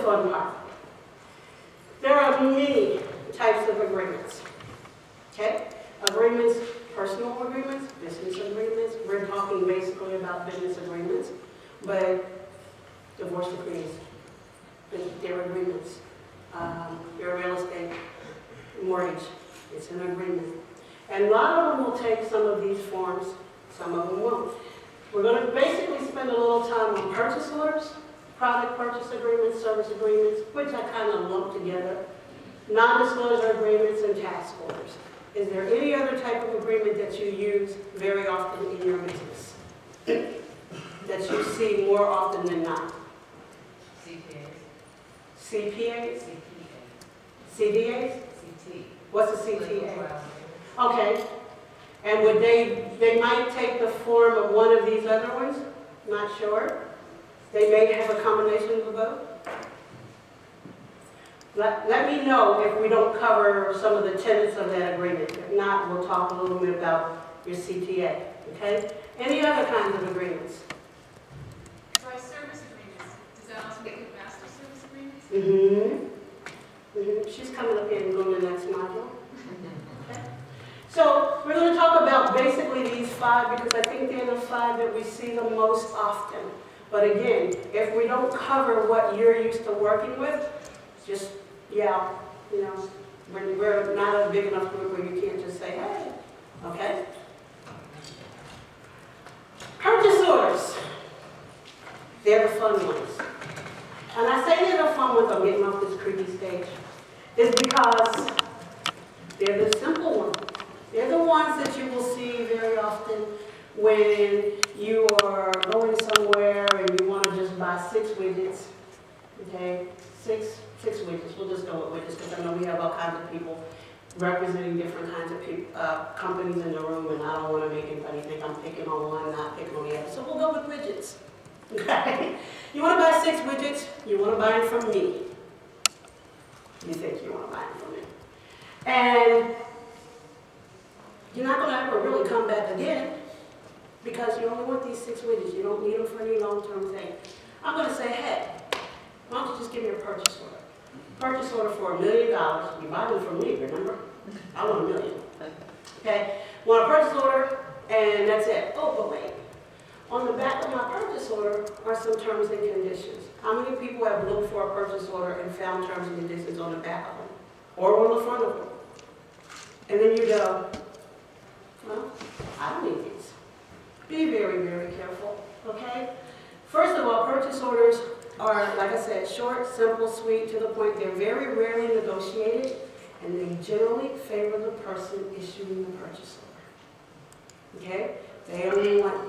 fun part. There are many types of agreements. Okay? Agreements, personal agreements, business agreements. We're talking basically about business agreements, but divorce decrees, they're agreements. Your real estate mortgage, it's an agreement. And a lot of them will take some of these forms, some of them won't. We're going to basically spend a little time on purchase orders, product purchase agreements, service agreements, which I kind of lump together, non-disclosure agreements, and task orders. Is there any other type of agreement that you use very often in your business? That you see more often than not? CPAs. CPAs? CDAs? CT. What's a CTA? Okay. And would they might take the form of one of these other ones? Not sure. They may have a combination of both. Let me know if we don't cover some of the tenets of that agreement. If not, we'll talk a little bit about your CTA. Okay? Any other kinds of agreements? So I service agreements. Does that also include master service agreements? She's coming up here and going to the next module. Okay. So we're going to talk about basically these 5 because I think they're the 5 that we see the most often. But again, if we don't cover what you're used to working with, just, yeah, you know, we're not a big enough group where you can't just say, hey, okay? Purchase orders. They're the fun ones. And I say they're the fun ones, I'm getting off this creepy stage, is because they're the simple ones. They're the ones that you will see very often when you are going somewhere and you want to just buy 6 widgets, okay? Six widgets. We'll just go with widgets because I know we have all kinds of people representing different kinds of companies in the room, and I don't want to make anybody think I'm picking on one, not picking on the other. So we'll go with widgets. Okay? You want to buy 6 widgets, you want to buy them from me. You think you want to buy them from me. And you're not going to ever really come back again because you only want these 6 widgets. You don't need them for any long-term thing. I'm going to say, hey, why don't you just give me a purchase order? Purchase order for $1 million. You buy them from me, remember? I want $1 million. Okay? Want a purchase order, and that's it. Oh, but wait. On the back of my purchase order are some terms and conditions. How many people have looked for a purchase order and found terms and conditions on the back of them? Or on the front of them? And then you go, well, I don't need these. Be very, very careful, okay? First of all, purchase orders are, like I said, short, simple, sweet, to the point. They're very rarely negotiated, and they generally favor the person issuing the purchase order. Okay?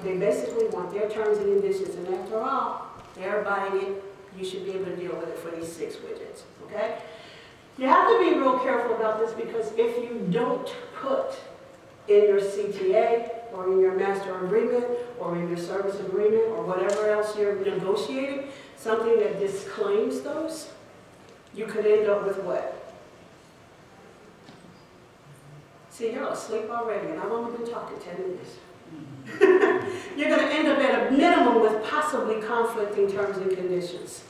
They basically want their terms and conditions, and after all, they're buying it. You should be able to deal with it for these 6 widgets. Okay? You have to be real careful about this because if you don't put in your CTA or in your master agreement or in your service agreement or whatever else you're negotiating, something that disclaims those, you could end up with what? See, you're asleep already, and I've only been talking 10 minutes. You're going to end up at a minimum with possibly conflicting terms and conditions.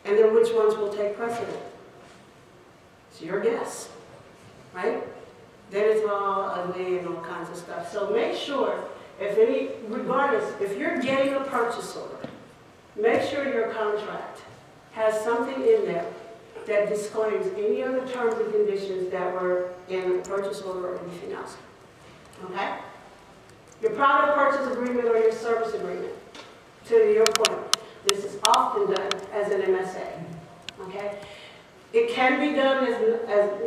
And then which ones will take precedent? It's your guess, right? Then it's all ugly and all kinds of stuff. So make sure, regardless, if you're getting a purchase order, make sure your contract has something in there that disclaims any other terms and conditions that were in a purchase order or anything else. Okay? Your product purchase agreement or your service agreement, to your point, this is often done as an MSA. Okay? It can be done as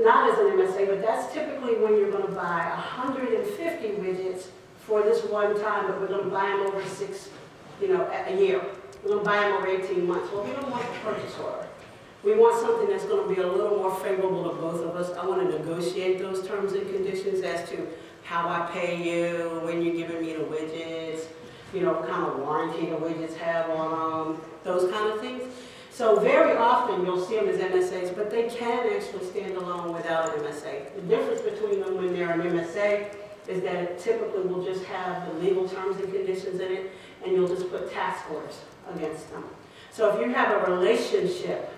not as an MSA, but that's typically when you're going to buy 150 widgets for this one time, but we're going to buy them over a year. We're going to buy them over 18 months. Well, we don't want a purchase order. We want something that's going to be a little more favorable to both of us. I want to negotiate those terms and conditions as to how I pay you, when you're giving me the widgets, what kind of warranty the widgets have on them, those kind of things. So very often you'll see them as MSAs, but they can actually stand alone without an MSA. The difference between them when they're an MSA is that it typically will just have the legal terms and conditions in it, and you'll just put task orders against them. So if you have a relationship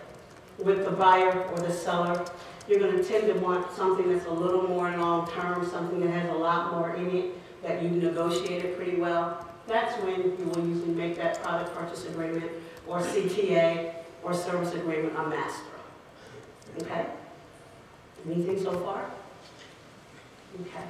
with the buyer or the seller, you're going to tend to want something that's a little more long-term, something that has a lot more in it, that you've negotiated pretty well. That's when you will usually make that product purchase agreement or CTA or service agreement a master. Okay? Anything so far? Okay.